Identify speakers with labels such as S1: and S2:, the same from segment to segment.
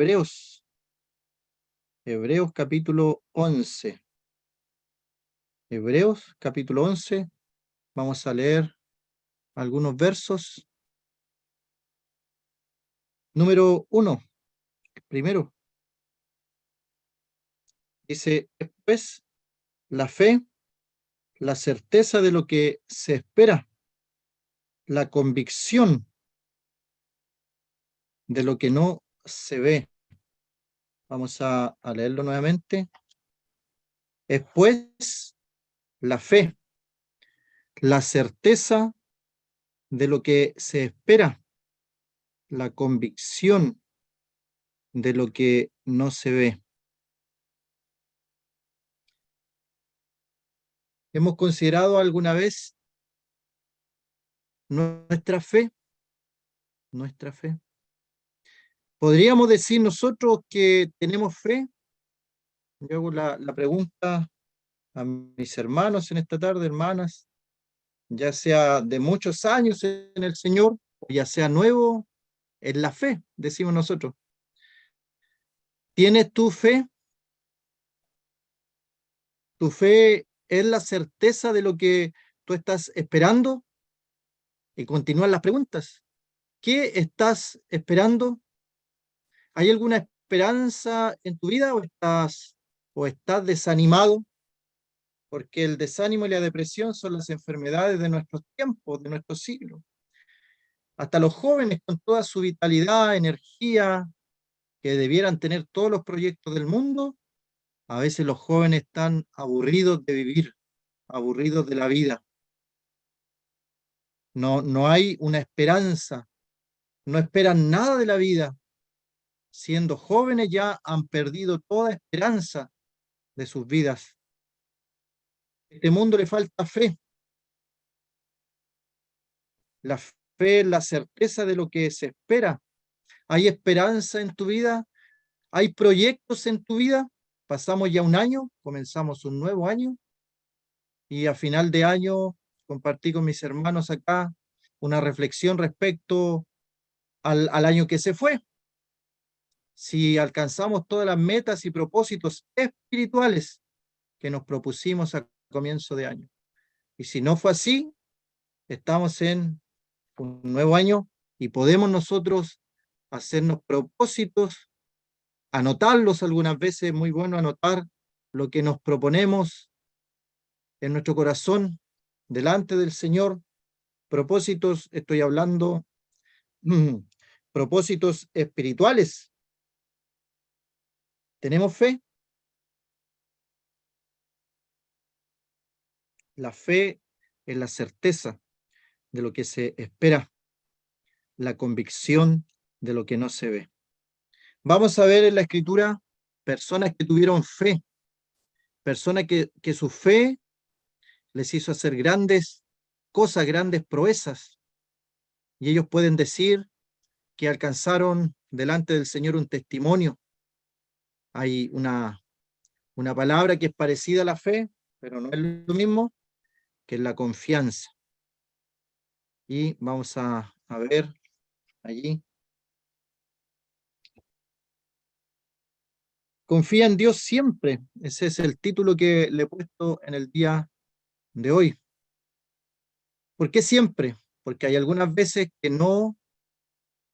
S1: Hebreos. Hebreos capítulo 11. Hebreos capítulo 11. Vamos a leer algunos versos. Número 1. Primero. Dice, pues, la fe, la certeza de lo que se espera, la convicción de lo que no se ve. Vamos a leerlo nuevamente. Es pues la fe, la certeza de lo que se espera, la convicción de lo que no se ve. ¿Hemos considerado alguna vez nuestra fe? Nuestra fe. ¿Podríamos decir nosotros que tenemos fe? Yo hago la pregunta a mis hermanos en esta tarde, hermanas, ya sea de muchos años en el Señor, o ya sea nuevo en la fe, decimos nosotros. ¿Tienes tu fe? ¿Tu fe es la certeza de lo que tú estás esperando? Y continúan las preguntas. ¿Qué estás esperando? ¿Hay alguna esperanza en tu vida o estás desanimado? Porque el desánimo y la depresión son las enfermedades de nuestros tiempos, de nuestro siglo. Hasta los jóvenes con toda su vitalidad, energía, que debieran tener todos los proyectos del mundo, a veces los jóvenes están aburridos de vivir, aburridos de la vida. No hay una esperanza, no esperan nada de la vida. Siendo jóvenes ya han perdido toda esperanza de sus vidas. A este mundo le falta fe. La fe es la certeza de lo que se espera. ¿Hay esperanza en tu vida? ¿Hay proyectos en tu vida? Pasamos ya un año, comenzamos un nuevo año y a final de año compartí con mis hermanos acá una reflexión respecto al año que se fue. Si alcanzamos todas las metas y propósitos espirituales que nos propusimos a comienzo de año. Y si no fue así, estamos en un nuevo año y podemos nosotros hacernos propósitos, anotarlos algunas veces, es muy bueno anotar lo que nos proponemos en nuestro corazón delante del Señor. Propósitos, estoy hablando, propósitos espirituales. ¿Tenemos fe? La fe es la certeza de lo que se espera, la convicción de lo que no se ve. Vamos a ver en la Escritura personas que tuvieron fe, personas que su fe les hizo hacer grandes cosas, grandes proezas, y ellos pueden decir que alcanzaron delante del Señor un testimonio. Hay una palabra que es parecida a la fe, pero no es lo mismo, que es la confianza. Y vamos a ver allí. Confía en Dios siempre. Ese es el título que le he puesto en el día de hoy. ¿Por qué siempre? Porque hay algunas veces que no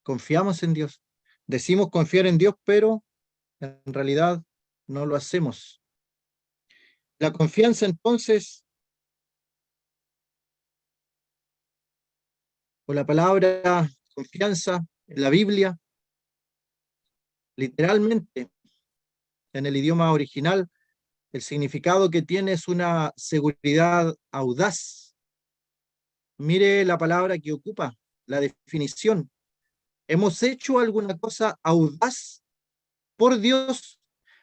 S1: confiamos en Dios. Decimos confiar en Dios, pero en realidad no lo hacemos. La confianza entonces, o la palabra confianza en la Biblia, literalmente en el idioma original, el significado que tiene es una seguridad audaz. Mire la palabra que ocupa, la definición. ¿Hemos hecho alguna cosa audaz por Dios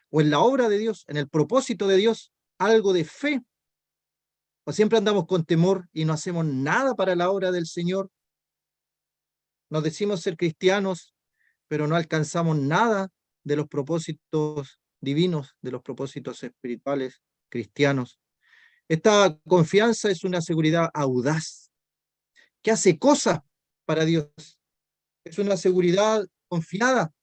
S1: o en la obra de Dios, en el propósito de Dios, algo de fe? ¿O siempre andamos con temor y no hacemos nada para la obra del Señor? Nos decimos ser cristianos, pero no alcanzamos nada de los propósitos divinos, de los propósitos espirituales cristianos. Esta confianza es una seguridad audaz, que hace cosas para Dios. Es una seguridad confiada.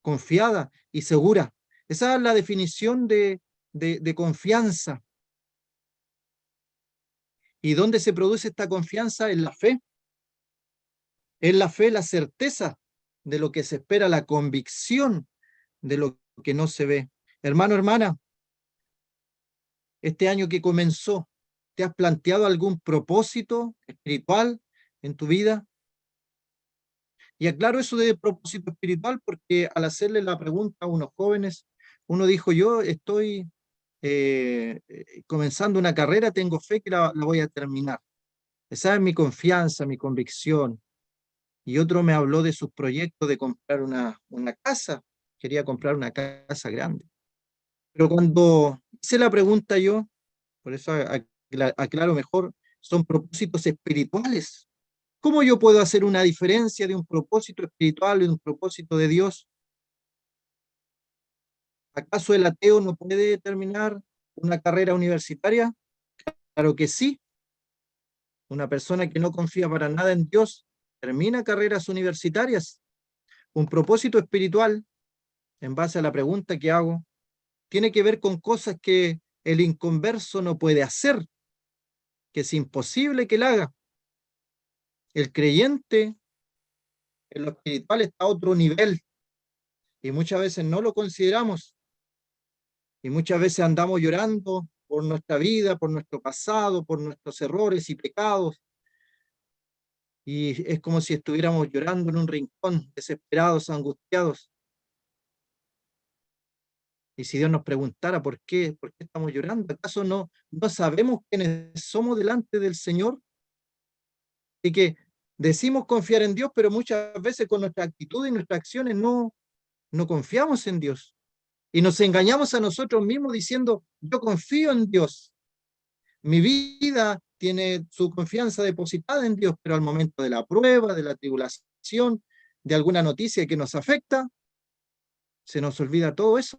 S1: confiada y segura. Esa es la definición de confianza. ¿Y dónde se produce esta confianza? En la fe. En la fe, la certeza de lo que se espera, la convicción de lo que no se ve. Hermano, hermana, este año que comenzó, ¿te has planteado algún propósito espiritual en tu vida? Y aclaro eso de propósito espiritual porque al hacerle la pregunta a unos jóvenes, uno dijo, yo estoy comenzando una carrera, tengo fe que la voy a terminar. Esa es mi confianza, mi convicción. Y otro me habló de sus proyectos de comprar una casa, quería comprar una casa grande. Pero cuando hice la pregunta yo, por eso aclaro mejor, son propósitos espirituales. ¿Cómo yo puedo hacer una diferencia de un propósito espiritual y un propósito de Dios? ¿Acaso el ateo no puede terminar una carrera universitaria? Claro que sí. Una persona que no confía para nada en Dios termina carreras universitarias. Un propósito espiritual, en base a la pregunta que hago, tiene que ver con cosas que el inconverso no puede hacer, que es imposible que él haga. El creyente en lo espiritual está a otro nivel y muchas veces no lo consideramos y muchas veces andamos llorando por nuestra vida, por nuestro pasado, por nuestros errores y pecados y es como si estuviéramos llorando en un rincón, desesperados, angustiados. Y si Dios nos preguntara por qué estamos llorando, ¿acaso no sabemos quiénes somos delante del Señor? Y que decimos confiar en Dios, pero muchas veces con nuestra actitud y nuestras acciones no confiamos en Dios. Y nos engañamos a nosotros mismos diciendo, yo confío en Dios. Mi vida tiene su confianza depositada en Dios, pero al momento de la prueba, de la tribulación, de alguna noticia que nos afecta, se nos olvida todo eso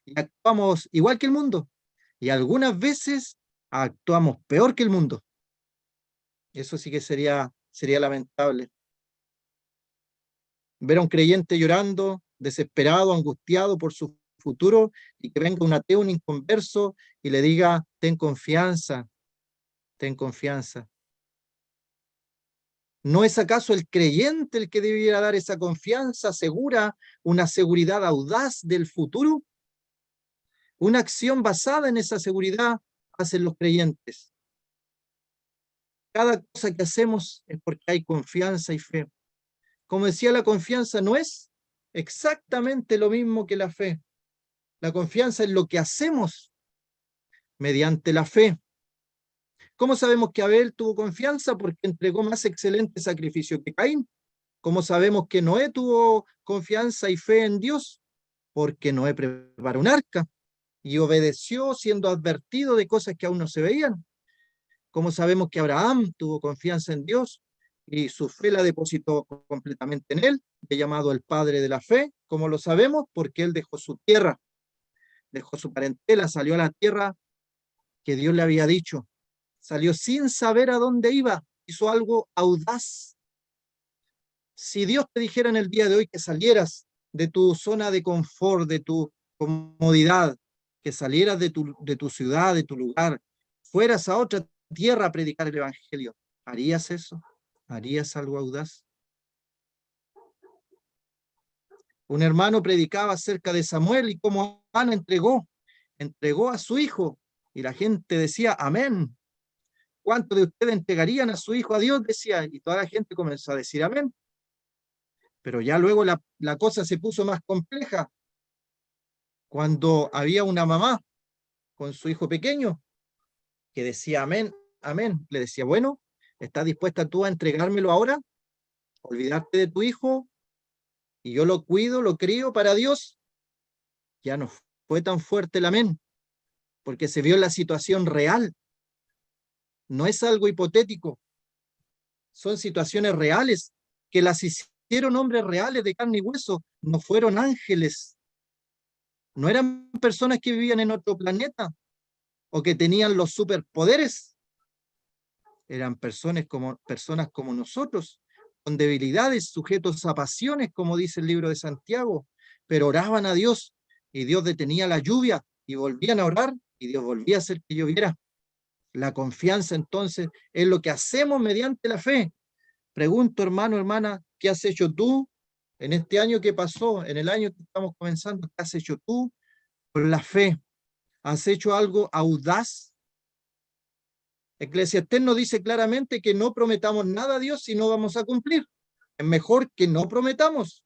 S1: y actuamos igual que el mundo. Y algunas veces actuamos peor que el mundo. Eso sí que sería lamentable. Ver a un creyente llorando, desesperado, angustiado por su futuro, y que venga un ateo, un inconverso, y le diga, ten confianza, ten confianza. ¿No es acaso el creyente el que debiera dar esa confianza segura, una seguridad audaz del futuro? Una acción basada en esa seguridad hacen los creyentes. Cada cosa que hacemos es porque hay confianza y fe. Como decía, la confianza no es exactamente lo mismo que la fe. La confianza es lo que hacemos mediante la fe. ¿Cómo sabemos que Abel tuvo confianza? Porque entregó más excelente sacrificio que Caín. ¿Cómo sabemos que Noé tuvo confianza y fe en Dios? Porque Noé preparó un arca y obedeció siendo advertido de cosas que aún no se veían. ¿Cómo sabemos que Abraham tuvo confianza en Dios y su fe la depositó completamente en él, llamado el padre de la fe? ¿Cómo lo sabemos? Porque él dejó su tierra, dejó su parentela, salió a la tierra que Dios le había dicho. Salió sin saber a dónde iba, hizo algo audaz. Si Dios te dijera en el día de hoy que salieras de tu zona de confort, de tu comodidad, que salieras de tu ciudad, de tu lugar, fueras a otra tierra a predicar el Evangelio, ¿harías eso? ¿Harías algo audaz? Un hermano predicaba acerca de Samuel y cómo Ana entregó a su hijo y la gente decía, amén. ¿Cuántos de ustedes entregarían a su hijo a Dios? Decía, y toda la gente comenzó a decir amén. Pero ya luego la cosa se puso más compleja cuando había una mamá con su hijo pequeño que decía amén, amén. Le decía, bueno, ¿estás dispuesta tú a entregármelo ahora? Olvidarte de tu hijo y yo lo cuido, lo crío para Dios. Ya no fue tan fuerte el amén, porque se vio la situación real. No es algo hipotético, son situaciones reales que las hicieron hombres reales de carne y hueso, no fueron ángeles, no eran personas que vivían en otro planeta o que tenían los superpoderes, eran personas como nosotros, con debilidades, sujetos a pasiones, como dice el libro de Santiago, pero oraban a Dios y Dios detenía la lluvia y volvían a orar y Dios volvía a hacer que lloviera. La confianza entonces es lo que hacemos mediante la fe. Pregunto, hermano, hermana, ¿qué has hecho tú en este año que pasó, en el año que estamos comenzando? ¿Qué has hecho tú con la fe? ¿Has hecho algo audaz? Eclesiastés nos dice claramente que no prometamos nada a Dios si no vamos a cumplir. Es mejor que no prometamos,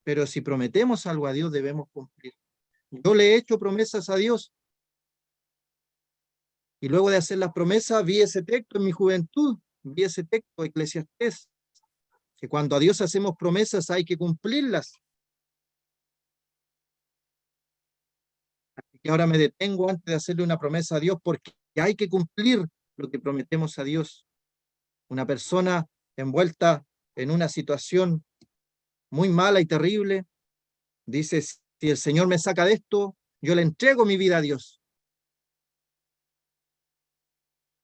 S1: pero si prometemos algo a Dios debemos cumplir. Yo le he hecho promesas a Dios y luego de hacer las promesas vi ese texto en mi juventud, vi ese texto, Eclesiastés, que cuando a Dios hacemos promesas hay que cumplirlas. Así que ahora me detengo antes de hacerle una promesa a Dios porque hay que cumplir lo que prometemos a Dios. Una persona envuelta en una situación muy mala y terrible, dice, si el Señor me saca de esto, yo le entrego mi vida a Dios.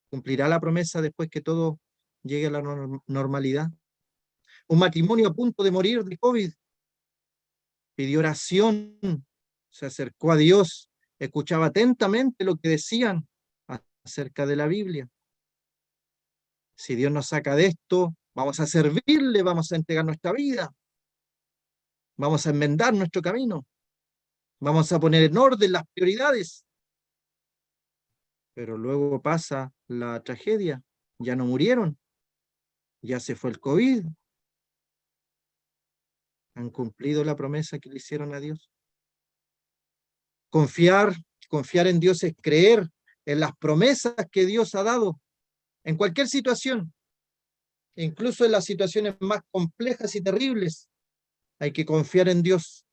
S1: ¿Cumplirá la promesa después que todo llegue a la normalidad? Un matrimonio a punto de morir de COVID pidió oración, se acercó a Dios, escuchaba atentamente lo que decían acerca de la Biblia. Si Dios nos saca de esto, vamos a servirle, vamos a entregar nuestra vida, vamos a enmendar nuestro camino, vamos a poner en orden las prioridades. Pero luego pasa la tragedia, ya no murieron, ya se fue el COVID, han cumplido la promesa que le hicieron a Dios. Confiar en Dios es creer en las promesas que Dios ha dado en cualquier situación, incluso en las situaciones más complejas y terribles. Hay que confiar en Dios.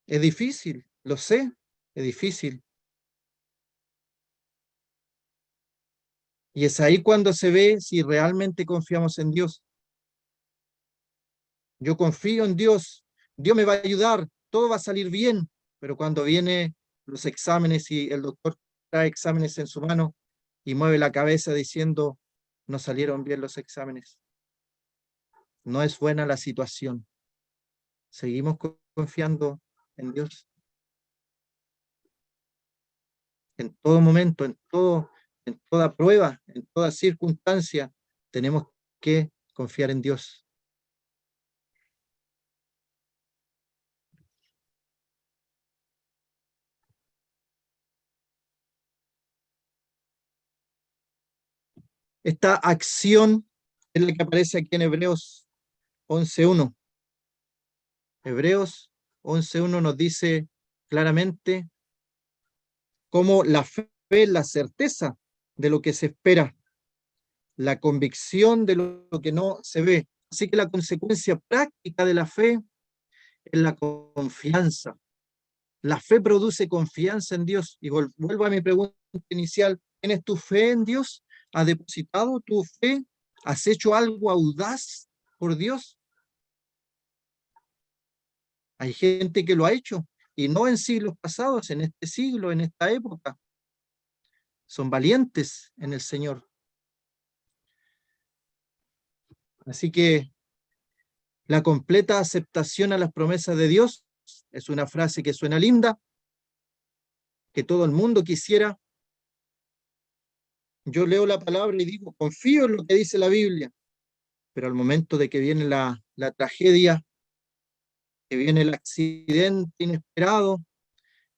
S1: Es difícil, lo sé, es difícil. Y es ahí cuando se ve si realmente confiamos en Dios. Yo confío en Dios, Dios me va a ayudar, todo va a salir bien, pero cuando vienen los exámenes y el doctor trae exámenes en su mano y mueve la cabeza diciendo, no salieron bien los exámenes, no es buena la situación. Seguimos confiando en Dios en todo momento, en toda prueba, en toda circunstancia, tenemos que confiar en Dios. Esta acción es la que aparece aquí en Hebreos 11:1. Hebreos 11:1 nos dice claramente cómo la fe es la certeza de lo que se espera, la convicción de lo que no se ve. Así que la consecuencia práctica de la fe es la confianza. La fe produce confianza en Dios. Y vuelvo a mi pregunta inicial. ¿Tienes tu fe en Dios? ¿Has depositado tu fe? ¿Has hecho algo audaz por Dios? Hay gente que lo ha hecho, y no en siglos pasados, en este siglo, en esta época. Son valientes en el Señor. Así que la completa aceptación a las promesas de Dios es una frase que suena linda, que todo el mundo quisiera. Yo leo la palabra y digo, confío en lo que dice la Biblia, pero al momento de que viene la tragedia, que viene el accidente inesperado,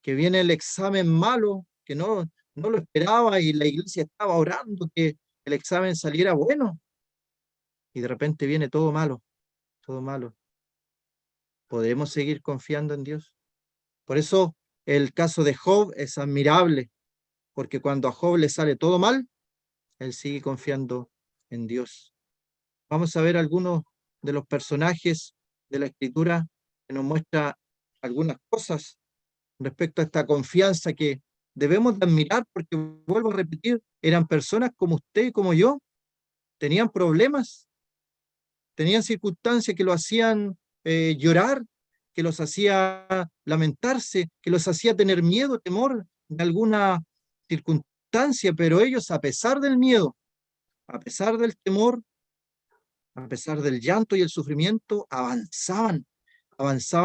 S1: que viene el examen malo, que no lo esperaba y la iglesia estaba orando que el examen saliera bueno, y de repente viene todo malo, todo malo. ¿Podemos seguir confiando en Dios? Por eso el caso de Job es admirable, porque cuando a Job le sale todo mal, él sigue confiando en Dios. Vamos a ver algunos de los personajes de la Escritura que nos muestra algunas cosas respecto a esta confianza que debemos de admirar, porque vuelvo a repetir, eran personas como usted y como yo, tenían problemas, tenían circunstancias que lo hacían llorar, que los hacía lamentarse, que los hacía tener miedo, temor de alguna circunstancia, pero ellos, a pesar del miedo, a pesar del temor, a pesar del llanto y el sufrimiento, avanzaban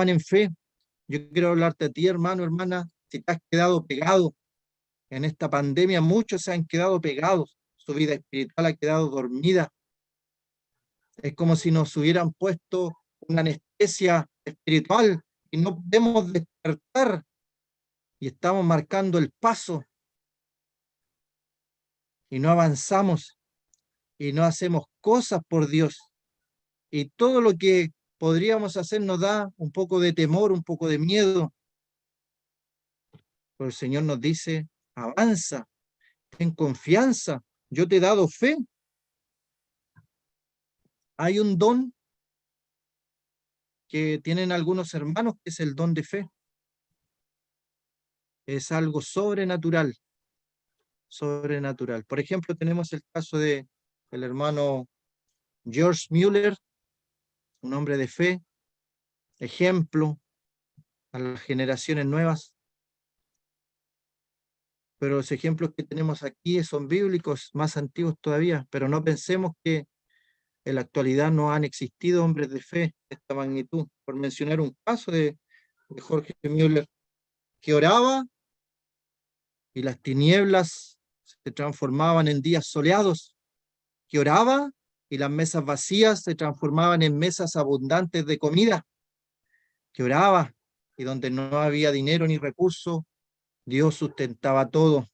S1: en fe. Yo quiero hablarte a ti, hermano, hermana, si te has quedado pegado en esta pandemia, muchos se han quedado pegados, su vida espiritual ha quedado dormida. Es como si nos hubieran puesto una anestesia espiritual y no podemos despertar y estamos marcando el paso y no avanzamos y no hacemos cosas por Dios. Y todo lo que podríamos hacer nos da un poco de temor, un poco de miedo. Pero el Señor nos dice, avanza, ten confianza, yo te he dado fe. Hay un don que tienen algunos hermanos, que es el don de fe. Es algo sobrenatural, sobrenatural. Por ejemplo, tenemos el caso de el hermano George Mueller, un hombre de fe, ejemplo a las generaciones nuevas. Pero los ejemplos que tenemos aquí son bíblicos, más antiguos todavía, pero no pensemos que en la actualidad no han existido hombres de fe de esta magnitud. Por mencionar un caso de Jorge Müller, que oraba y las tinieblas se transformaban en días soleados, que oraba y las mesas vacías se transformaban en mesas abundantes de comida, que oraba y donde no había dinero ni recursos, Dios sustentaba todo.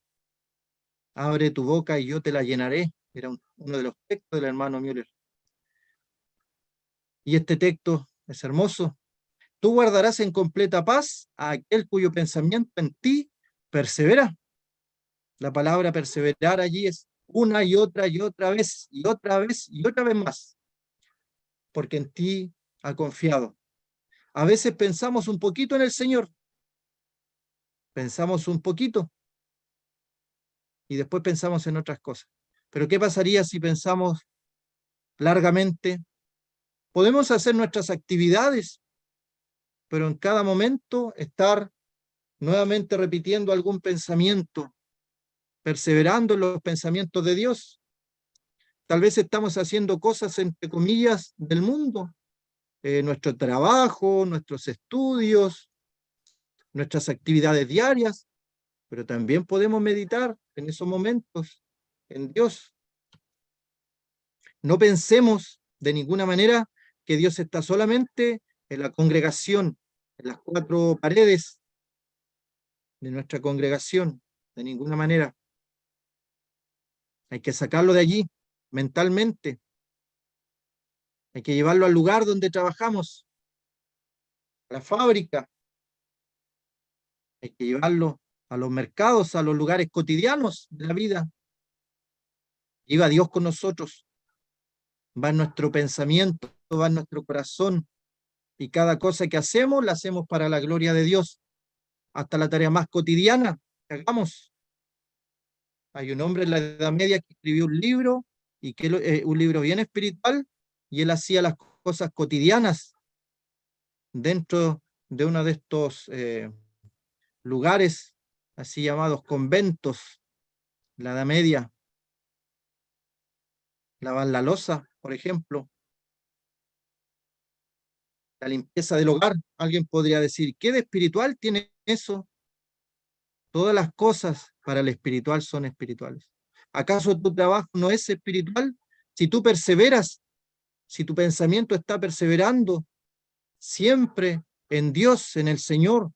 S1: Abre tu boca y yo te la llenaré. Era uno de los textos del hermano Müller. Y este texto es hermoso. Tú guardarás en completa paz a aquel cuyo pensamiento en ti persevera. La palabra perseverar allí es una y otra vez, y otra vez, y otra vez más, porque en ti ha confiado. A veces pensamos un poquito en el Señor, pensamos un poquito, y después pensamos en otras cosas. Pero ¿qué pasaría si pensamos largamente? Podemos hacer nuestras actividades, pero en cada momento estar nuevamente repitiendo algún pensamiento, perseverando en los pensamientos de Dios. Tal vez estamos haciendo cosas, entre comillas, del mundo, nuestro trabajo, nuestros estudios, nuestras actividades diarias, pero también podemos meditar en esos momentos en Dios. No pensemos de ninguna manera que Dios está solamente en la congregación, en las cuatro paredes de nuestra congregación, de ninguna manera. Hay que sacarlo de allí mentalmente. Hay que llevarlo al lugar donde trabajamos, a la fábrica. Hay que llevarlo a los mercados, a los lugares cotidianos de la vida. Iba Dios con nosotros. Va en nuestro pensamiento, va en nuestro corazón. Y cada cosa que hacemos, la hacemos para la gloria de Dios. Hasta la tarea más cotidiana que hagamos. Hay un hombre en la Edad Media que escribió un libro, y que un libro bien espiritual, y él hacía las cosas cotidianas dentro de uno de estos lugares, así llamados conventos, la Edad Media. Lavar la loza, por ejemplo, la limpieza del hogar. Alguien podría decir, ¿qué de espiritual tiene eso? Todas las cosas para el espiritual son espirituales. ¿Acaso tu trabajo no es espiritual? Si tú perseveras, si tu pensamiento está perseverando siempre en Dios, en el Señor,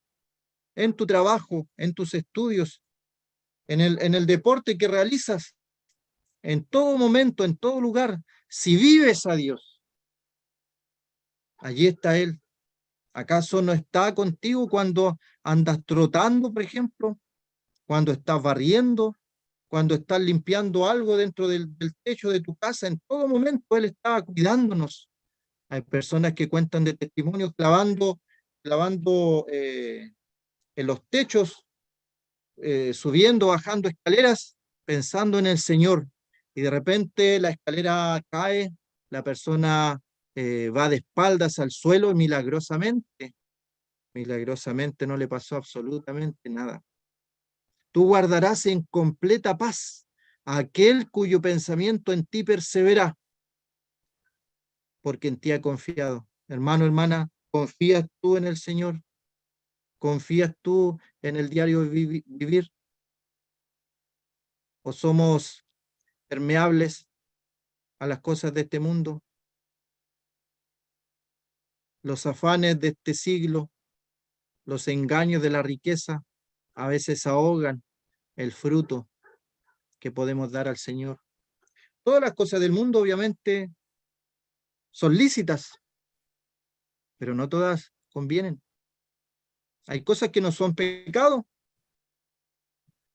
S1: en tu trabajo, en tus estudios, en el deporte que realizas, en todo momento, en todo lugar, si vives a Dios, allí está Él. ¿Acaso no está contigo cuando andas trotando, por ejemplo? Cuando estás barriendo, cuando estás limpiando algo dentro del techo de tu casa, en todo momento Él está cuidándonos. Hay personas que cuentan de testimonios clavando en los techos, subiendo, bajando escaleras, pensando en el Señor. Y de repente la escalera cae, la persona va de espaldas al suelo y milagrosamente no le pasó absolutamente nada. Tú guardarás en completa paz a aquel cuyo pensamiento en ti persevera. porque en ti ha confiado. Hermano, hermana, ¿confías tú en el Señor? ¿Confías tú en el diario vivir? ¿O somos permeables a las cosas de este mundo? Los afanes de este siglo, los engaños de la riqueza, a veces ahogan el fruto que podemos dar al Señor. Todas las cosas del mundo, obviamente, son lícitas, pero no todas convienen. Hay cosas que no son pecado,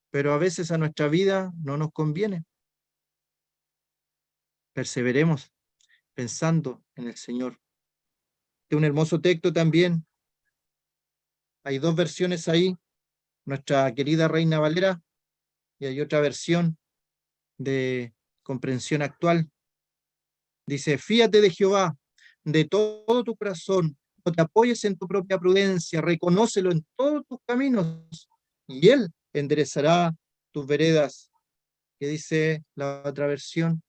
S1: pero a veces a nuestra vida no nos conviene. Perseveremos pensando en el Señor. Es un hermoso texto también. Hay dos versiones ahí, nuestra querida Reina Valera, y hay otra versión de comprensión actual. Dice, fíate de Jehová de todo tu corazón, no te apoyes en tu propia prudencia, reconócelo en todos tus caminos, y Él enderezará tus veredas. Que dice la otra versión,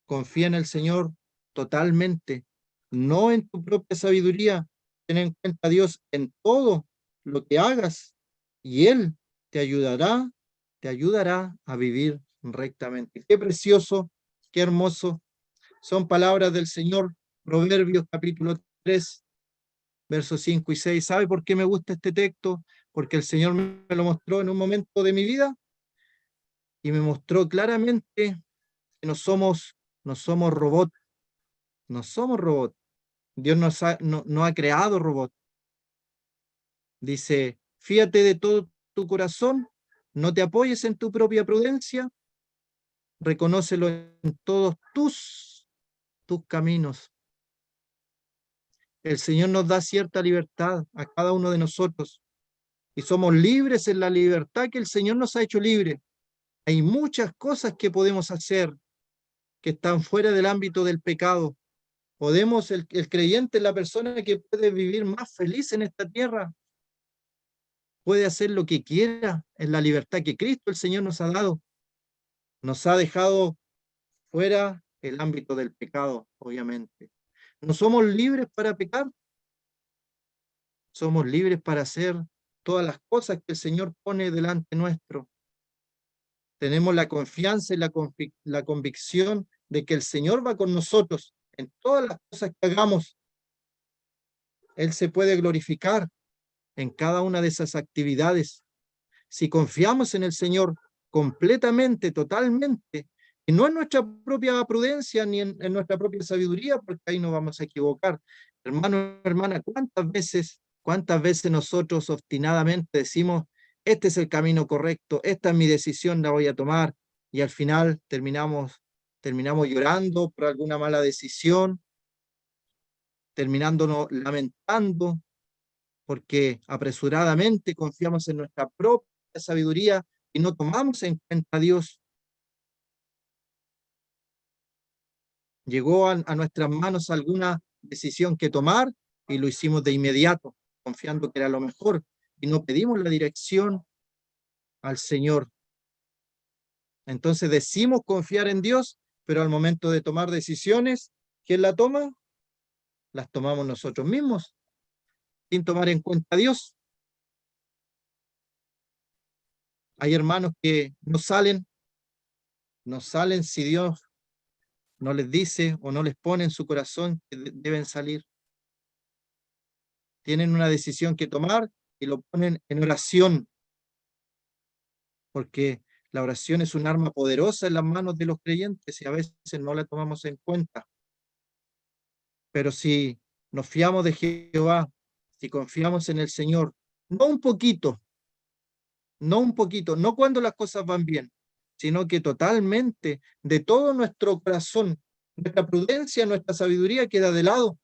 S1: confía en el Señor totalmente, no en tu propia sabiduría. Ten en cuenta a Dios en todo lo que hagas y Él te ayudará a vivir rectamente. Qué precioso, qué hermoso. Son palabras del Señor, Proverbios capítulo 3, versos 5 y 6. ¿Sabe por qué me gusta este texto? Porque el Señor me lo mostró en un momento de mi vida y me mostró claramente que no somos robots, no somos robots. Dios no ha creado robots. Dice, fíate de todo tu corazón, no te apoyes en tu propia prudencia, reconócelo en todos tus caminos. El Señor nos da cierta libertad a cada uno de nosotros y somos libres en la libertad que el Señor nos ha hecho libre. Hay muchas cosas que podemos hacer que están fuera del ámbito del pecado. El creyente es la persona que puede vivir más feliz en esta tierra, puede hacer lo que quiera en la libertad que Cristo el Señor nos ha dado. Nos ha dejado fuera el ámbito del pecado, obviamente. No somos libres para pecar, somos libres para hacer todas las cosas que el Señor pone delante nuestro. Tenemos la confianza y la convicción de que el Señor va con nosotros en todas las cosas que hagamos. Él se puede glorificar en cada una de esas actividades. Si confiamos en el Señor completamente, totalmente, y no en nuestra propia prudencia ni en nuestra propia sabiduría, porque ahí nos vamos a equivocar. Hermano, hermana, cuántas veces nosotros obstinadamente decimos, este es el camino correcto, esta es mi decisión, la voy a tomar, y al final terminamos llorando por alguna mala decisión, terminándonos lamentando, porque apresuradamente confiamos en nuestra propia sabiduría y no tomamos en cuenta a Dios. Llegó a nuestras manos alguna decisión que tomar y lo hicimos de inmediato, confiando que era lo mejor, y no pedimos la dirección al Señor. Entonces decimos confiar en Dios, pero al momento de tomar decisiones, ¿quién la toma? Las tomamos nosotros mismos, sin tomar en cuenta a Dios. Hay hermanos que no salen si Dios no les dice o no les pone en su corazón que deben salir. Tienen una decisión que tomar y lo ponen en oración, porque la oración es un arma poderosa en las manos de los creyentes y a veces no la tomamos en cuenta. Pero si nos fiamos de Jehová, si confiamos en el Señor, no un poquito, no cuando las cosas van bien, sino que totalmente, de todo nuestro corazón, nuestra prudencia, nuestra sabiduría queda de lado,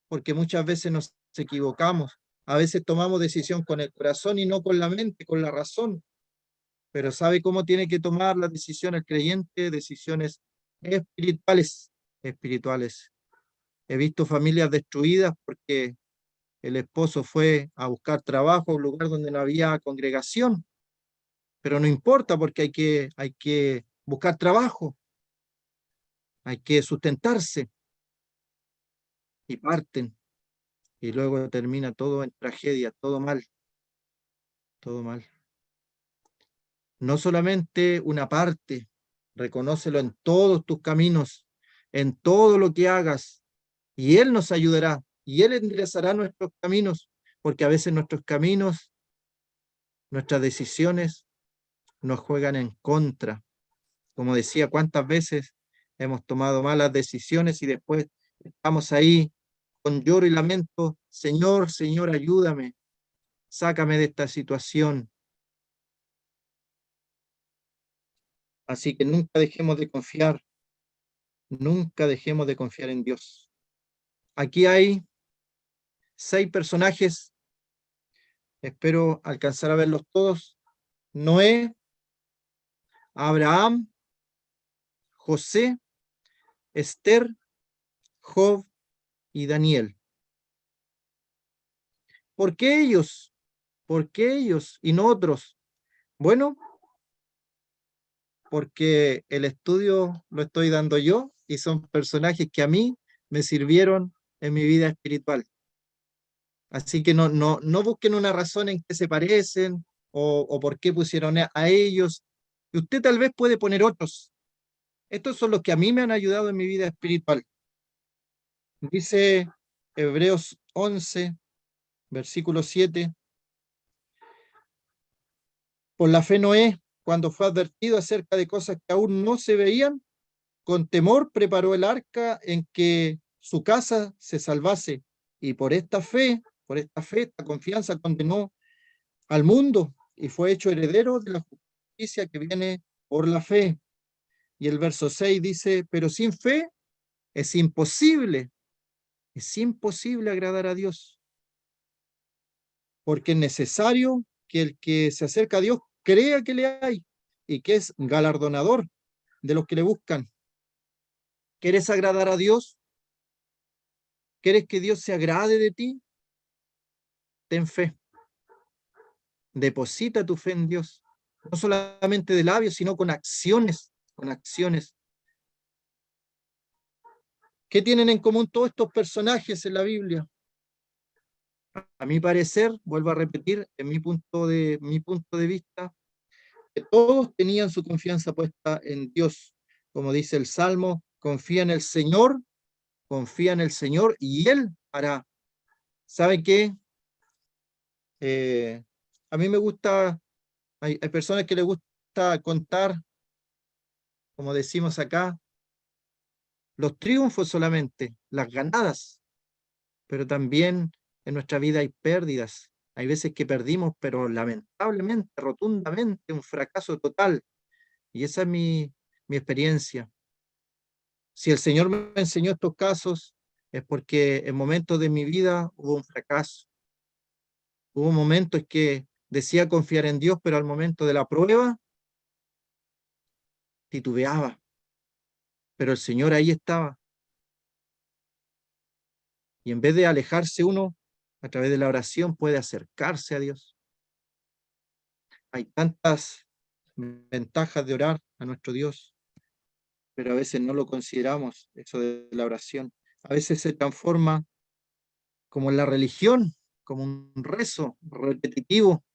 S1: porque muchas veces nos equivocamos. A veces tomamos decisión con el corazón y no con la mente, con la razón. Pero ¿sabe cómo tiene que tomar la decisión el creyente? Decisiones espirituales, espirituales. He visto familias destruidas porque el esposo fue a buscar trabajo a un lugar donde no había congregación, pero no importa porque hay que buscar trabajo, hay que sustentarse. y parten, y luego termina todo en tragedia, todo mal, todo mal. No solamente una parte, reconócelo en todos tus caminos, en todo lo que hagas, y Él nos ayudará, y Él enderezará nuestros caminos, porque a veces nuestros caminos, nuestras decisiones nos juegan en contra. Como decía, cuántas veces hemos tomado malas decisiones y después estamos ahí con lloro y lamento: Señor, Señor, ayúdame, sácame de esta situación. Así que nunca dejemos de confiar en Dios. Aquí hay 6 personajes, espero alcanzar a verlos todos: Noé, Abraham, José, Esther, Job y Daniel. ¿Por qué ellos? ¿Por qué ellos y no otros? Bueno, porque el estudio lo estoy dando yo y son personajes que a mí me sirvieron en mi vida espiritual. Así que no busquen una razón en qué se parecen o por qué pusieron a ellos. Y usted tal vez puede poner otros. Estos son los que a mí me han ayudado en mi vida espiritual. Dice Hebreos 11, versículo 7: por la fe Noé, cuando fue advertido acerca de cosas que aún no se veían, con temor preparó el arca en que su casa se salvase, y por esta fe, esta confianza condenó al mundo y fue hecho heredero de la justicia que viene por la fe. Y el verso 6 dice: pero sin fe es imposible agradar a Dios, porque es necesario que el que se acerca a Dios crea que le hay y que es galardonador de los que le buscan. ¿Quieres agradar a Dios? ¿Quieres que Dios se agrade de ti? Ten fe. Deposita tu fe en Dios, no solamente de labios, sino con acciones, con acciones. ¿Qué tienen en común todos estos personajes en la Biblia? A mi parecer, vuelvo a repetir, en mi punto de vista, que todos tenían su confianza puesta en Dios. Como dice el Salmo, confía en el Señor y Él hará. ¿Sabe qué? Eh, a mí me gusta, hay personas que les gusta contar, como decimos acá, los triunfos solamente, las ganadas, pero también en nuestra vida hay pérdidas. Hay veces que perdimos, pero lamentablemente, rotundamente, un fracaso total. Y esa es mi experiencia. Si el Señor me enseñó estos casos, es porque en momentos de mi vida hubo un fracaso. Hubo momentos que decía confiar en Dios, pero al momento de la prueba titubeaba. Pero el Señor ahí estaba. Y en vez de alejarse uno, a través de la oración puede acercarse a Dios. Hay tantas ventajas de orar a nuestro Dios, pero a veces no lo consideramos, eso de la oración. A veces se transforma como en la religión, como un rezo repetitivo,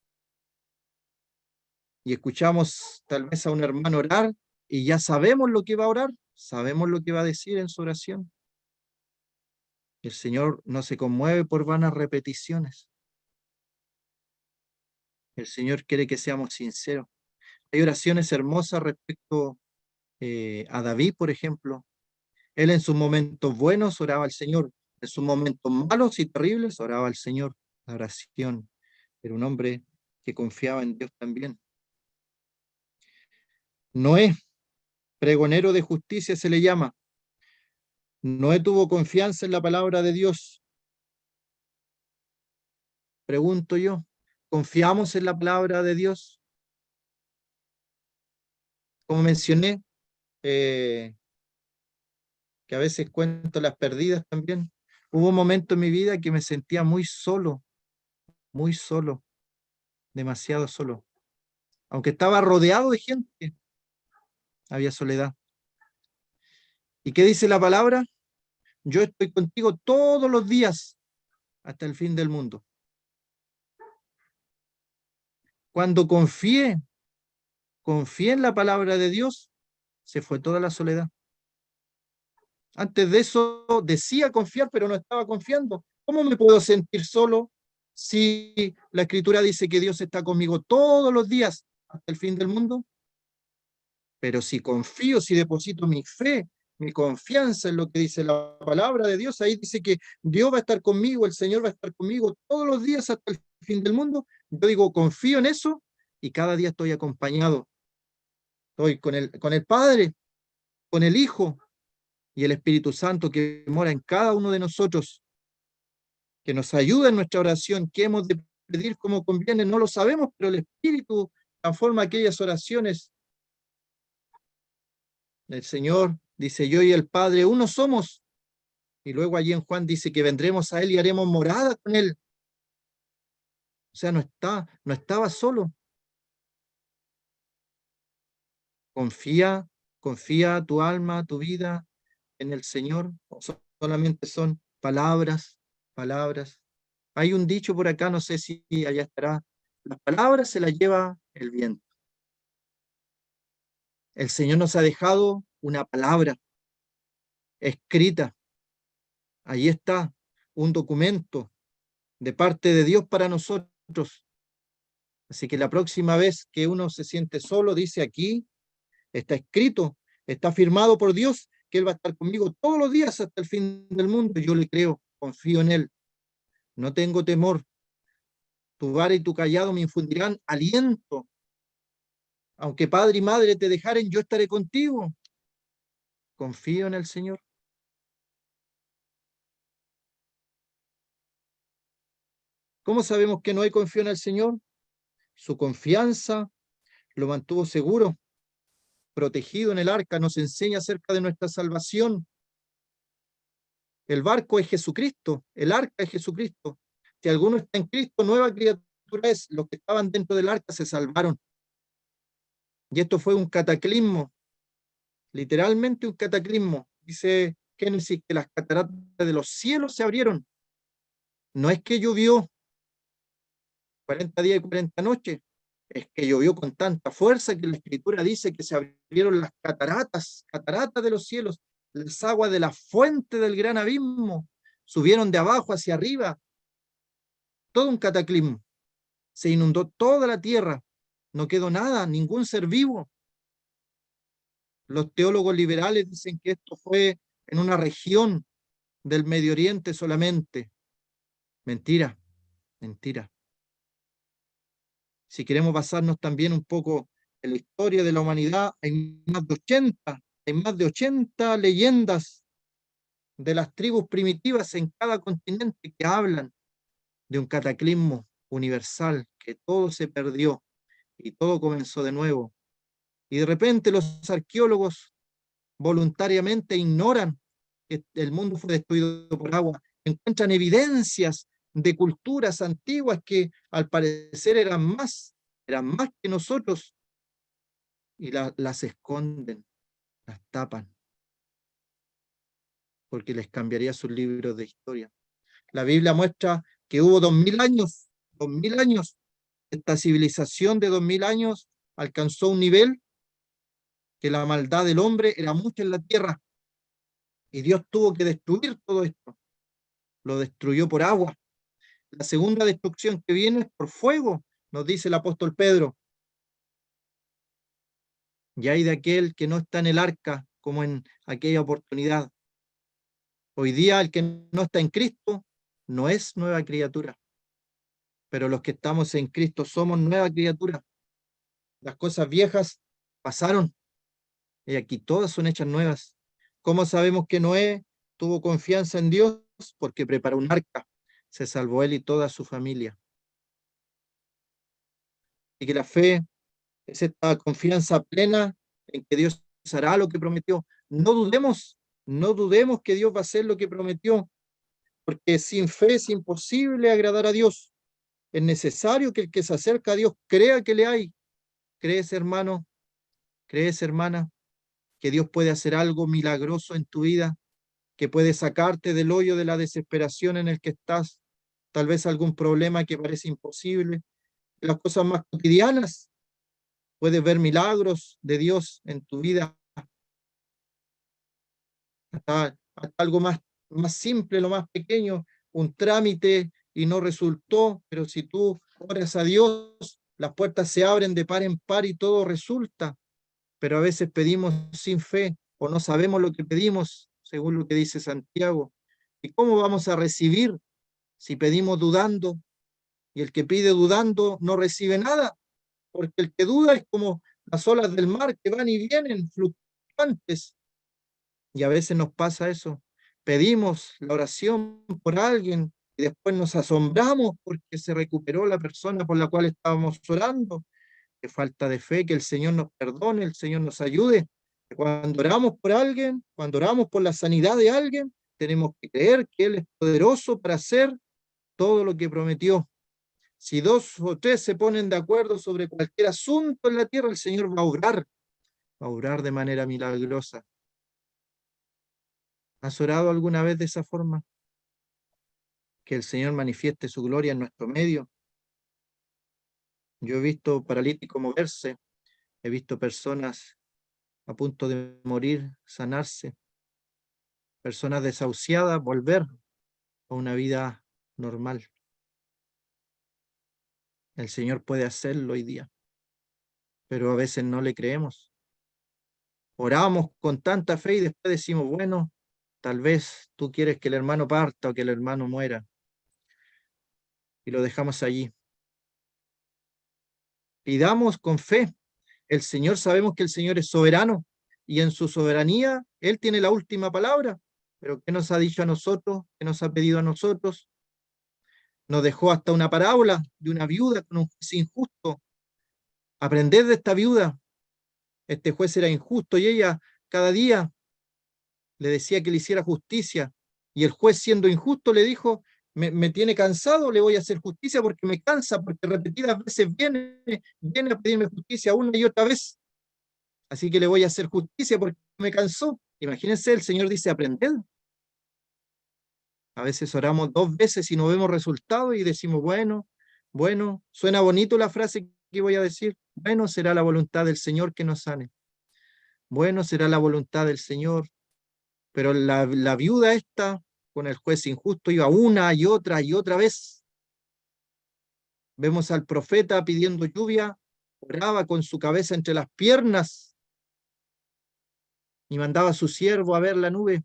S1: y escuchamos tal vez a un hermano orar y ya sabemos lo que va a orar, sabemos lo que va a decir en su oración. El Señor no se conmueve por vanas repeticiones. El Señor quiere que seamos sinceros. Hay oraciones hermosas respecto a David, por ejemplo. Él en sus momentos buenos oraba al Señor, en sus momentos malos y terribles oraba al Señor. La oración. Era un hombre que confiaba en Dios también. Noé, pregonero de justicia se le llama. Noé tuvo confianza en la palabra de Dios. Pregunto yo, ¿confiamos en la palabra de Dios? Como mencioné, eh, que a veces cuento las perdidas también. Hubo un momento en mi vida que me sentía muy solo, demasiado solo. Aunque estaba rodeado de gente, había soledad. ¿Y qué dice la palabra? yo estoy contigo todos los días hasta el fin del mundo. Cuando confié en la palabra de Dios, se fue toda la soledad. Antes de eso decía confiar, pero no estaba confiando. ¿Cómo me puedo sentir solo si la Escritura dice que Dios está conmigo todos los días hasta el fin del mundo? Pero si confío, si deposito mi fe, mi confianza en lo que dice la palabra de Dios, ahí dice que Dios va a estar conmigo, el Señor va a estar conmigo todos los días hasta el fin del mundo. Yo digo, confío en eso y cada día estoy acompañado. Estoy con el Padre, con el Hijo y el Espíritu Santo que mora en cada uno de nosotros, que nos ayuda en nuestra oración, que hemos de pedir como conviene, no lo sabemos, pero el Espíritu transforma aquellas oraciones. El Señor dice, yo y el Padre uno somos. Y luego allí en Juan dice que vendremos a Él y haremos morada con Él. O sea, no estaba solo. Confía tu alma, tu vida en el Señor. O solamente son palabras, palabras. Hay un dicho por acá, no sé si allá estará. Las palabras se las lleva el viento. El Señor nos ha dejado una palabra escrita. Ahí está, un documento de parte de Dios para nosotros. Así que la próxima vez que uno se siente solo, dice aquí, está escrito, está firmado por Dios, que Él va a estar conmigo todos los días hasta el fin del mundo. Yo le creo, confío en Él, no tengo temor. Tu vara y tu callado me infundirán aliento. Aunque padre y madre te dejaren, yo estaré contigo. Confío en el Señor. ¿Cómo sabemos que Noé confió en el Señor? Su confianza lo mantuvo seguro, protegido en el arca, nos enseña acerca de nuestra salvación. El barco es Jesucristo, el arca es Jesucristo. Si alguno está en Cristo, nueva criatura es. Los que estaban dentro del arca se salvaron. Y esto fue un cataclismo, literalmente un cataclismo. Dice Génesis que las cataratas de los cielos se abrieron. No es que llovió 40 días y 40 noches, es que llovió con tanta fuerza que la Escritura dice que se abrieron las cataratas, cataratas de los cielos, las aguas de la fuente del gran abismo, subieron de abajo hacia arriba, todo un cataclismo. Se inundó toda la tierra, no quedó nada, ningún ser vivo. Los teólogos liberales dicen que esto fue en una región del Medio Oriente solamente. Mentira, mentira. Si queremos basarnos también un poco en la historia de la humanidad, hay más de 80 leyendas de las tribus primitivas en cada continente que hablan de un cataclismo universal, que todo se perdió y todo comenzó de nuevo. Y de repente los arqueólogos voluntariamente ignoran que el mundo fue destruido por agua, encuentran evidencias de culturas antiguas que al parecer eran más que nosotros, y las esconden, las tapan, porque les cambiaría sus libros de historia. La Biblia muestra que hubo 2000 años, esta civilización de 2000 años alcanzó un nivel que la maldad del hombre era mucha en la tierra, y Dios tuvo que destruir todo esto. Lo destruyó por agua. La segunda destrucción que viene es por fuego, nos dice el apóstol Pedro. Y hay de aquel que no está en el arca como en aquella oportunidad. Hoy día el que no está en Cristo no es nueva criatura, pero los que estamos en Cristo somos nueva criatura. Las cosas viejas pasaron y aquí todas son hechas nuevas. ¿Cómo sabemos que Noé tuvo confianza en Dios? Porque preparó un arca, se salvó él y toda su familia. Y que la fe es esta confianza plena en que Dios hará lo que prometió. No dudemos que Dios va a hacer lo que prometió, porque sin fe es imposible agradar a Dios. Es necesario que el que se acerca a Dios crea que le hay. ¿Crees, hermano? ¿Crees, hermana, que Dios puede hacer algo milagroso en tu vida? que puede sacarte del hoyo de la desesperación en el que estás, tal vez algún problema que parece imposible, las cosas más cotidianas. Puedes ver milagros de Dios en tu vida, hasta algo más simple, lo más pequeño, un trámite y no resultó, pero si tú oras a Dios, las puertas se abren de par en par y todo resulta, pero a veces pedimos sin fe o no sabemos lo que pedimos, según lo que dice Santiago. ¿Y cómo vamos a recibir si pedimos dudando? Y el que pide dudando no recibe nada, porque el que duda es como las olas del mar que van y vienen fluctuantes. Y a veces nos pasa eso. Pedimos la oración por alguien y después nos asombramos porque se recuperó la persona por la cual estábamos orando. Qué falta de fe, que el Señor nos perdone, el Señor nos ayude. Cuando oramos por alguien, cuando oramos por la sanidad de alguien, tenemos que creer que Él es poderoso para hacer todo lo que prometió. Si dos o tres se ponen de acuerdo sobre cualquier asunto en la tierra, el Señor va a obrar de manera milagrosa. ¿Has orado alguna vez de esa forma? Que el Señor manifieste su gloria en nuestro medio. Yo he visto paralíticos moverse, he visto personas a punto de morir, sanarse, personas desahuciadas volver a una vida normal. El Señor puede hacerlo hoy día, pero a veces no le creemos. Oramos con tanta fe y después decimos, bueno, tal vez tú quieres que el hermano parta o que el hermano muera, y lo dejamos allí. Pidamos con fe. El Señor, sabemos que el Señor es soberano y en su soberanía Él tiene la última palabra. Pero ¿qué nos ha dicho a nosotros? ¿Qué nos ha pedido a nosotros? Nos dejó hasta una parábola de una viuda con un juez injusto. Aprended de esta viuda. Este juez era injusto y ella cada día le decía que le hiciera justicia. Y el juez, siendo injusto, le dijo, me tiene cansado, le voy a hacer justicia porque me cansa, porque repetidas veces viene a pedirme justicia una y otra vez. Así que le voy a hacer justicia porque me cansó. Imagínense, el Señor dice, aprended. A veces oramos dos veces y no vemos resultados y decimos, bueno, suena bonito la frase que voy a decir. Bueno, será la voluntad del Señor que nos sane. Bueno, será la voluntad del Señor. Pero la viuda esta, con el juez injusto, iba una y otra vez. Vemos al profeta pidiendo lluvia, oraba con su cabeza entre las piernas y mandaba a su siervo a ver la nube.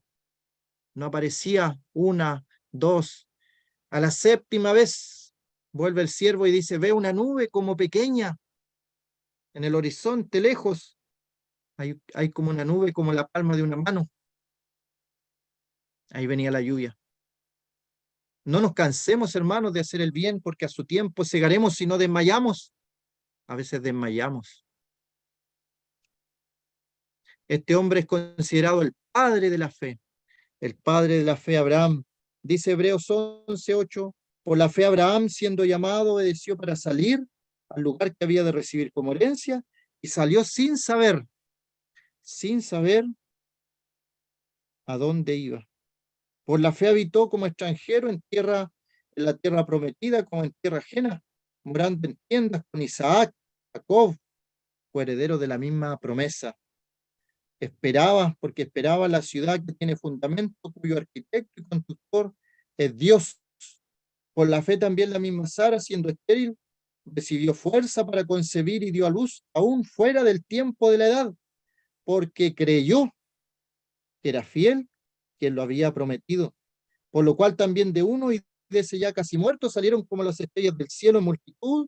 S1: No aparecía una, dos. A la séptima vez vuelve el siervo y dice, ve una nube como pequeña en el horizonte lejos. Hay como una nube como la palma de una mano. Ahí venía la lluvia. No nos cansemos, hermanos, de hacer el bien, porque a su tiempo segaremos si no desmayamos. A veces desmayamos. Este hombre es considerado el padre de la fe. El padre de la fe, Abraham. Dice Hebreos 11:8, por la fe Abraham, siendo llamado, obedeció para salir al lugar que había de recibir como herencia y salió sin saber a dónde iba. Por la fe habitó como extranjero en la tierra prometida, como en tierra ajena, morando en tiendas con Isaac, Jacob, coheredero de la misma promesa. Porque esperaba la ciudad que tiene fundamento, cuyo arquitecto y constructor es Dios. Por la fe también la misma Sara, siendo estéril, recibió fuerza para concebir y dio a luz aún fuera del tiempo de la edad, porque creyó que era fiel quien lo había prometido. Por lo cual también de uno y de ese ya casi muerto salieron como las estrellas del cielo en multitud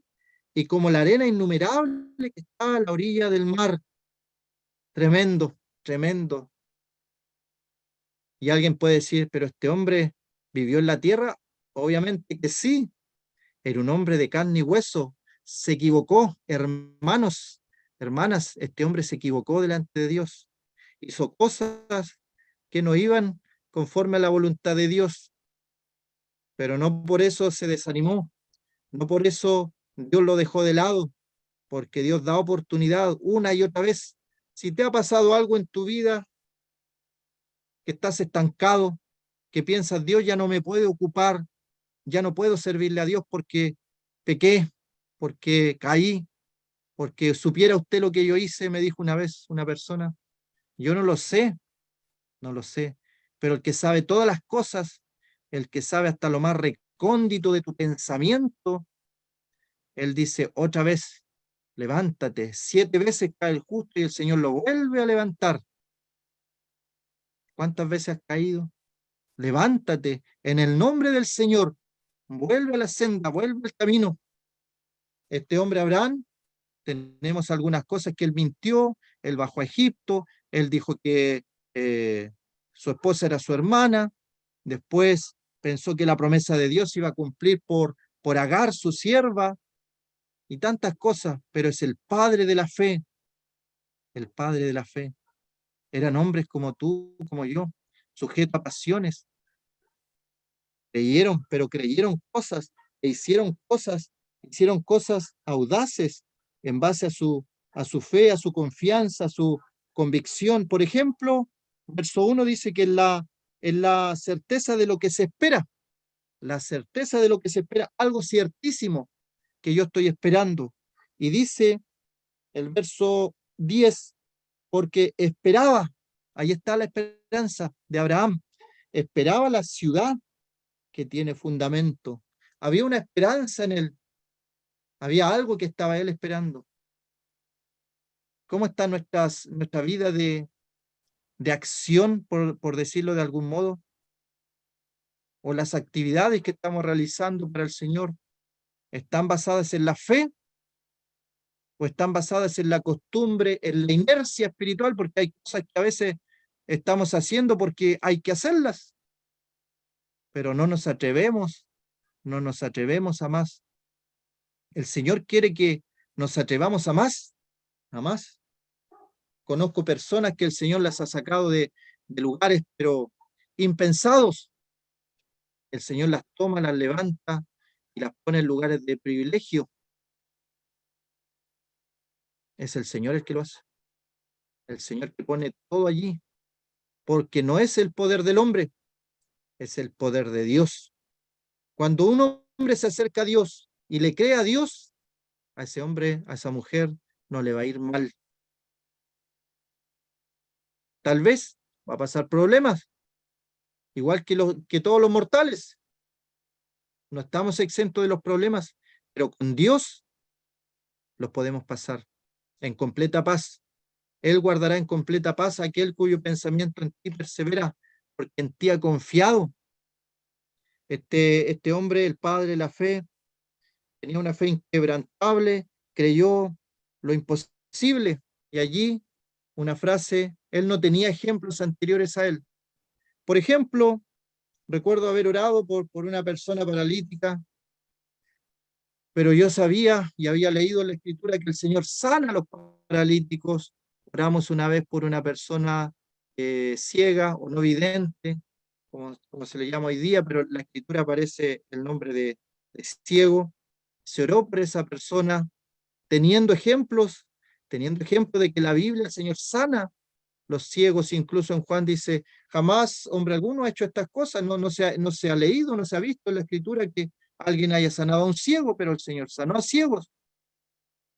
S1: y como la arena innumerable que está a la orilla del mar. Tremendo, tremendo. Y alguien puede decir, pero este hombre vivió en la tierra. Obviamente que sí, era un hombre de carne y hueso. Se equivocó, hermanos, hermanas, este hombre se equivocó delante de Dios. Hizo cosas que no iban conforme a la voluntad de Dios, pero no por eso se desanimó, no por eso Dios lo dejó de lado, porque Dios da oportunidad una y otra vez. Si te ha pasado algo en tu vida que estás estancado, que piensas, Dios ya no me puede ocupar, ya no puedo servirle a Dios porque pequé, porque caí, porque supiera usted lo que yo hice, me dijo una vez una persona. Yo no lo sé, no lo sé, pero el que sabe todas las cosas, el que sabe hasta lo más recóndito de tu pensamiento, él dice otra vez, levántate. 7 veces cae el justo y el Señor lo vuelve a levantar. ¿Cuántas veces has caído? Levántate en el nombre del Señor. Vuelve a la senda, vuelve al camino. Este hombre Abraham, tenemos algunas cosas que él mintió, él bajó a Egipto, él dijo que su esposa era su hermana, después pensó que la promesa de Dios iba a cumplir por Agar, su sierva, y tantas cosas, pero es el padre de la fe, el padre de la fe. Eran hombres como tú, como yo, sujetos a pasiones, creyeron, pero creyeron cosas, e hicieron cosas audaces en base a su fe, a su confianza, a su convicción. Por ejemplo, verso 1 dice que en la certeza de lo que se espera, la certeza de lo que se espera, algo ciertísimo que yo estoy esperando. Y dice el verso 10, porque esperaba, ahí está la esperanza de Abraham, esperaba la ciudad que tiene fundamento. Había una esperanza en él, había algo que estaba él esperando. ¿Cómo está nuestra vida de acción, por decirlo de algún modo? ¿O las actividades que estamos realizando para el Señor están basadas en la fe o están basadas en la costumbre, en la inercia espiritual? Porque hay cosas que a veces estamos haciendo porque hay que hacerlas, pero no nos atrevemos a más. El Señor quiere que nos atrevamos a más. Conozco personas que el Señor las ha sacado de lugares, pero impensados. El Señor las toma, las levanta y las pone en lugares de privilegio. Es el Señor el que lo hace. El Señor que pone todo allí, porque no es el poder del hombre, es el poder de Dios. Cuando un hombre se acerca a Dios y le cree a Dios, a ese hombre, a esa mujer, no le va a ir mal. Tal vez va a pasar problemas, igual que todos los mortales. No estamos exentos de los problemas, pero con Dios los podemos pasar en completa paz. Él guardará en completa paz a aquel cuyo pensamiento en ti persevera, porque en ti ha confiado. Este hombre, el padre de la fe, tenía una fe inquebrantable, creyó lo imposible. Y allí una frase, él no tenía ejemplos anteriores a él. Por ejemplo, recuerdo haber orado por una persona paralítica, pero yo sabía y había leído en la escritura que el Señor sana a los paralíticos. Oramos una vez por una persona ciega o no vidente, como se le llama hoy día, pero en la escritura aparece el nombre de ciego. Se oró por esa persona teniendo ejemplos, teniendo ejemplo de que la Biblia, el Señor sana los ciegos, incluso en Juan dice, jamás hombre alguno ha hecho estas cosas, no se ha leído, no se ha visto en la escritura que alguien haya sanado a un ciego, pero el Señor sanó a ciegos.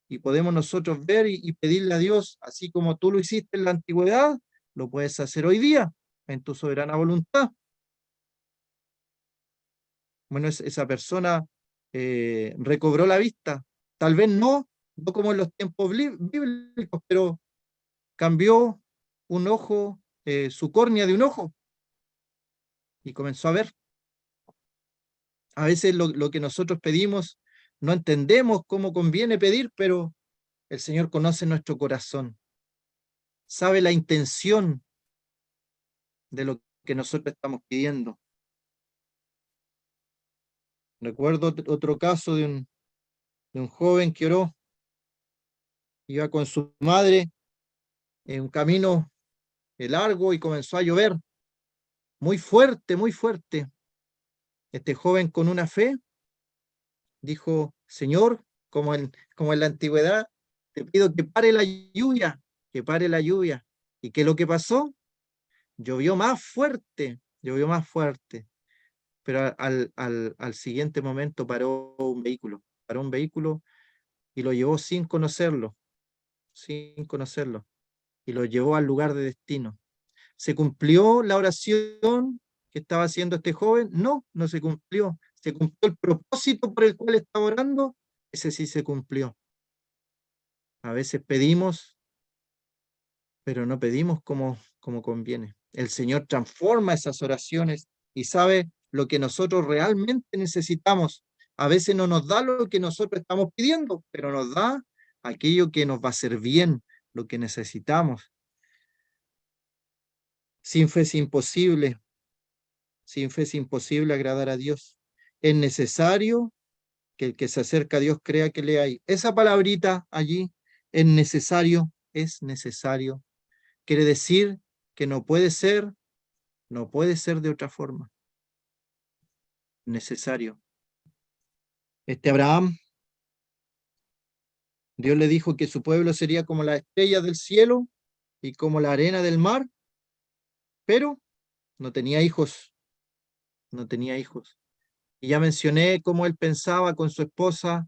S1: Y podemos nosotros ver y pedirle a Dios, así como tú lo hiciste en la antigüedad, lo puedes hacer hoy día, en tu soberana voluntad. Bueno, esa persona recobró la vista, tal vez no como en los tiempos bíblicos, pero cambió un ojo, su córnea de un ojo, y comenzó a ver. A veces lo que nosotros pedimos no entendemos cómo conviene pedir, pero el Señor conoce nuestro corazón, sabe la intención de lo que nosotros estamos pidiendo. Recuerdo otro caso de un joven que oró, iba con su madre en un camino largo y comenzó a llover muy fuerte, muy fuerte. Este joven con una fe dijo, Señor, como en la antigüedad, te pido que pare la lluvia, que pare la lluvia. ¿Y qué es lo que pasó? llovió más fuerte, llovió más fuerte, pero al siguiente momento paró un vehículo y lo llevó sin conocerlo, y lo llevó al lugar de destino. ¿Se cumplió la oración que estaba haciendo este joven? No, no se cumplió. ¿Se cumplió el propósito por el cual estaba orando? Ese sí se cumplió. A veces pedimos, pero no pedimos como conviene. El Señor transforma esas oraciones y sabe lo que nosotros realmente necesitamos. A veces no nos da lo que nosotros estamos pidiendo, pero nos da aquello que nos va a hacer bien, lo que necesitamos. Sin fe es imposible, sin fe es imposible agradar a Dios. Es necesario que el que se acerca a Dios crea que le hay. Esa palabrita allí, es necesario. Quiere decir que no puede ser de otra forma. Necesario. Este Abraham, Dios le dijo que su pueblo sería como la estrella del cielo y como la arena del mar, pero no tenía hijos, no tenía hijos. Y ya mencioné cómo él pensaba con su esposa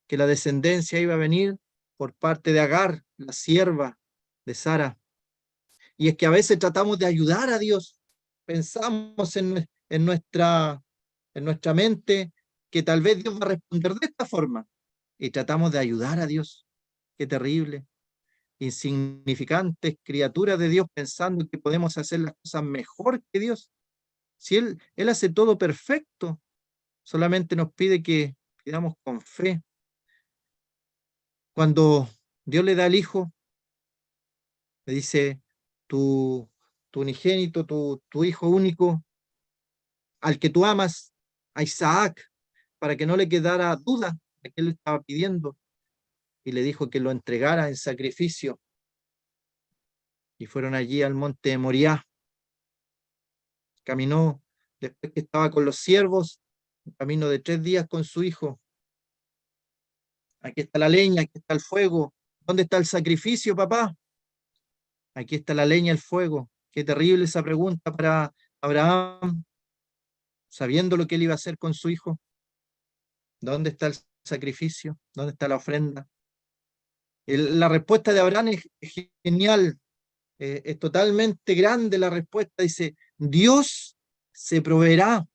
S1: que la descendencia iba a venir por parte de Agar, la sierva de Sara. Y es que a veces tratamos de ayudar a Dios, pensamos en nuestra mente que tal vez Dios va a responder de esta forma y tratamos de ayudar a Dios. Qué terrible. Insignificantes criaturas de Dios pensando que podemos hacer las cosas mejor que Dios. Si Él hace todo perfecto, solamente nos pide que pidamos con fe. Cuando Dios le da al Hijo, le dice, tu, tu unigénito, tu Hijo único, al que tú amas, a Isaac, para que no le quedara duda de que él estaba pidiendo, y le dijo que lo entregara en sacrificio. Y fueron allí al monte de Moriah. Caminó, después que estaba con los siervos, un camino de 3 días con su hijo. Aquí está la leña, aquí está el fuego. ¿Dónde está el sacrificio, papá? Aquí está la leña, el fuego. Qué terrible esa pregunta para Abraham, sabiendo lo que él iba a hacer con su hijo. ¿Dónde está el sacrificio? ¿Dónde está la ofrenda? La respuesta de Abraham es genial, es totalmente grande la respuesta. Dice, Dios se proveerá,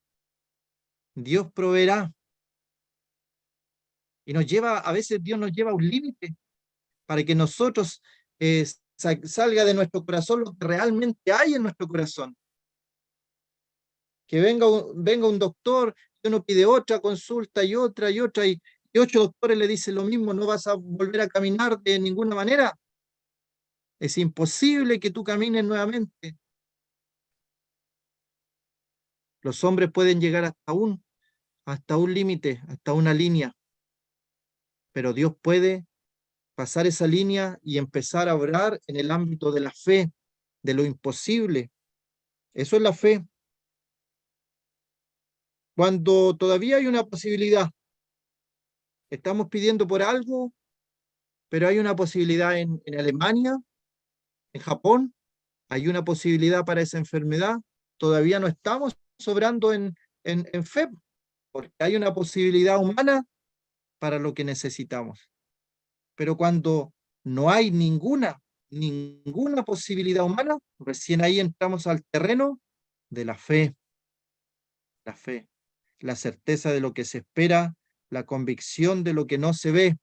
S1: Dios proveerá. Y a veces Dios nos lleva a un límite para que nosotros salga de nuestro corazón lo que realmente hay en nuestro corazón. Que venga un doctor, y uno pide otra consulta y otra y otra, y 8 doctores le dicen lo mismo, no vas a volver a caminar de ninguna manera. Es imposible que tú camines nuevamente. Los hombres pueden llegar hasta un límite, hasta una línea, pero Dios puede pasar esa línea y empezar a obrar en el ámbito de la fe, de lo imposible. Eso es la fe. Cuando todavía hay una posibilidad, estamos pidiendo por algo, pero hay una posibilidad en Alemania, en Japón, hay una posibilidad para esa enfermedad, todavía no estamos sobrando en fe, porque hay una posibilidad humana para lo que necesitamos. Pero cuando no hay ninguna posibilidad humana, recién ahí entramos al terreno de la fe, la certeza de lo que se espera, la convicción de lo que no se ve.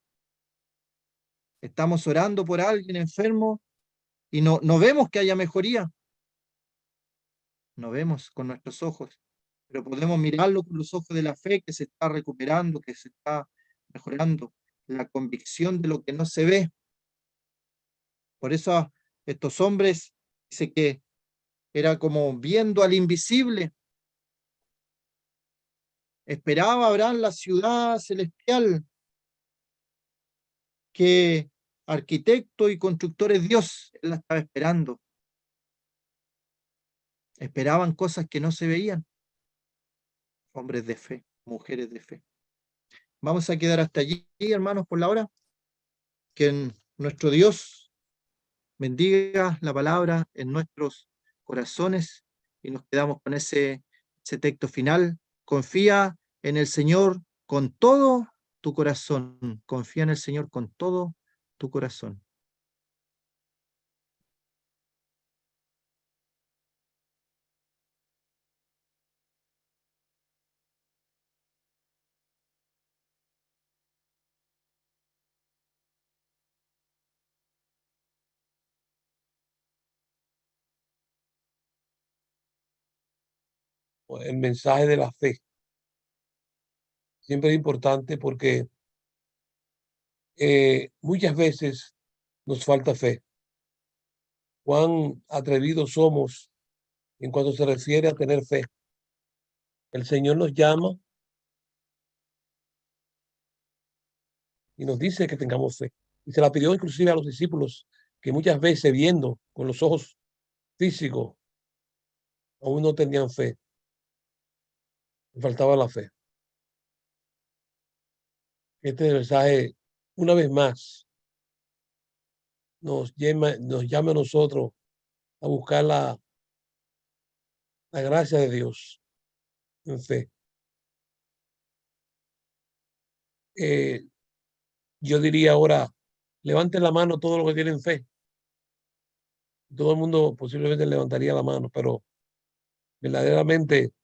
S1: Estamos orando por alguien enfermo y no vemos que haya mejoría, no vemos con nuestros ojos, pero podemos mirarlo con los ojos de la fe que se está recuperando, que se está mejorando, la convicción de lo que no se ve. Por eso estos hombres, dice que era como viendo al invisible. Esperaba Abraham la ciudad celestial que arquitecto y constructor es Dios. Él la estaba esperando. Esperaban cosas que no se veían. Hombres de fe, mujeres de fe. Vamos a quedar hasta allí, hermanos, por la hora. Que nuestro Dios bendiga la palabra en nuestros corazones y nos quedamos con ese texto final. Confía en el Señor con todo tu corazón. Confía en el Señor con todo tu corazón.
S2: El mensaje de la fe. Siempre es importante porque muchas veces nos falta fe. Cuán atrevidos somos en cuanto se refiere a tener fe. El Señor nos llama y nos dice que tengamos fe. Y se la pidió inclusive a los discípulos que muchas veces viendo con los ojos físicos aún no tenían fe. Les faltaba la fe. Este mensaje, una vez más, nos llama a nosotros a buscar la gracia de Dios en fe. Yo diría ahora, levanten la mano todos los que tienen fe. Todo el mundo posiblemente levantaría la mano, pero verdaderamente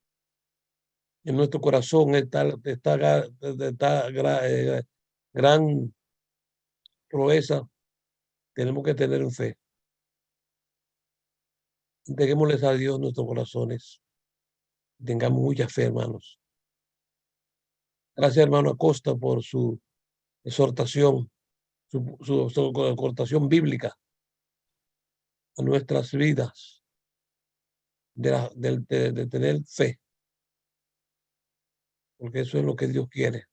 S2: en nuestro corazón esta gran proeza tenemos que tener en fe. Entreguémosles a Dios nuestros corazones. Tengamos mucha fe, hermanos. Gracias, hermano Acosta, por su exhortación, su exhortación bíblica a nuestras vidas de tener fe, porque eso es lo que Dios quiere.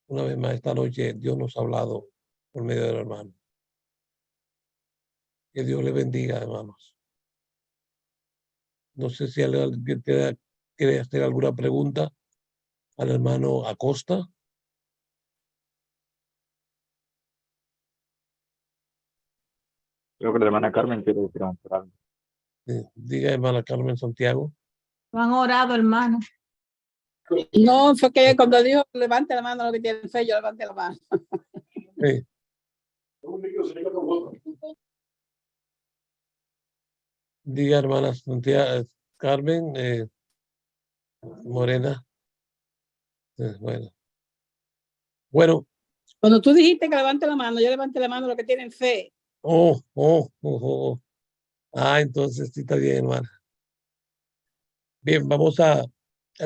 S2: Una vez más, esta noche Dios nos ha hablado por medio del hermano. Que Dios le bendiga, hermanos. No sé si alguien quiere hacer alguna pregunta al hermano Acosta.
S3: Creo que la hermana Carmen quiere preguntar algo.
S2: Diga, hermana Carmen Santiago.
S4: No han orado, hermano.
S5: No, fue que cuando dijo levante la mano lo que tiene fe, yo levanté la mano.
S2: Sí. Diga, hermana Santiago, Carmen Morena. Bueno.
S5: Cuando tú dijiste que levante la mano, yo levanté la mano lo que tienen fe.
S2: Entonces sí está bien, hermana. Bien, vamos a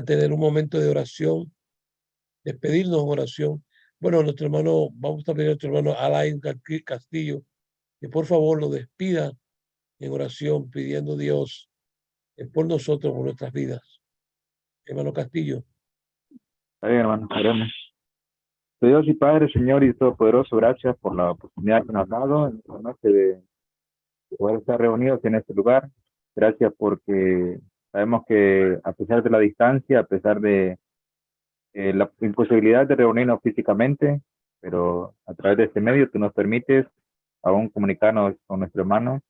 S2: tener un momento de oración, despedirnos en oración. Bueno, vamos a pedir a nuestro hermano Alain Castillo, que por favor lo despida en oración, pidiendo a Dios por nosotros, por nuestras vidas. Hermano Castillo.
S3: Está bien, hermano, oremos. Dios y Padre, Señor y Todopoderoso, gracias por la oportunidad que nos has dado en esta noche de poder estar reunidos en este lugar. Gracias porque sabemos que a pesar de la distancia, a pesar de la imposibilidad de reunirnos físicamente, pero a través de este medio tú nos permites aún comunicarnos con nuestro hermano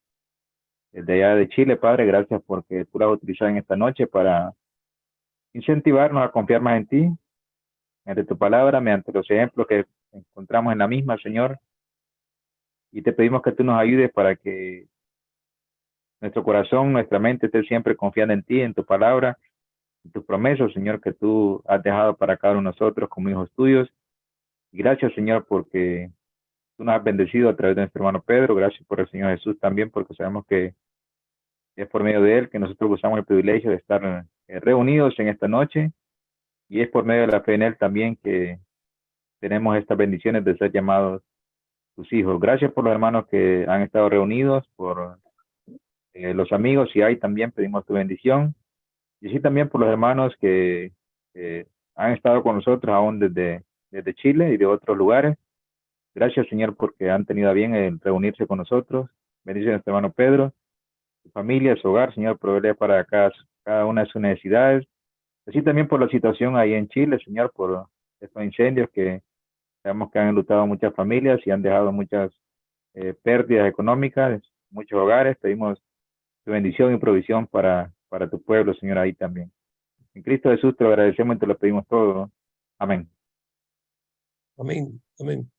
S3: de allá de Chile, Padre. Gracias porque tú lo has utilizado en esta noche para incentivarnos a confiar más en ti, mediante tu palabra, mediante los ejemplos que encontramos en la misma, Señor. Y te pedimos que tú nos ayudes para que nuestro corazón, nuestra mente esté siempre confiando en ti, en tu palabra, en tus promesas, Señor, que tú has dejado para cada uno de nosotros como hijos tuyos. Y gracias, Señor, porque tú nos has bendecido a través de nuestro hermano Pedro. Gracias por el Señor Jesús también, porque sabemos que es por medio de él que nosotros gozamos el privilegio de estar reunidos en esta noche. Y es por medio de la fe en él también que tenemos estas bendiciones de ser llamados tus hijos. Gracias por los hermanos que han estado reunidos, por los amigos, si hay también pedimos tu bendición. Y sí también por los hermanos que han estado con nosotros aún desde Chile y de otros lugares. Gracias, Señor, porque han tenido a bien el reunirse con nosotros. Bendice a nuestro hermano Pedro, su familia, su hogar, Señor, proveer para cada una de sus necesidades. Así también por la situación ahí en Chile, Señor, por estos incendios que sabemos que han enlutado muchas familias y han dejado muchas pérdidas económicas, muchos hogares. Pedimos tu bendición y provisión para tu pueblo, Señor, ahí también. En Cristo Jesús te lo agradecemos y te lo pedimos todo. Amén.
S2: Amén. Amén.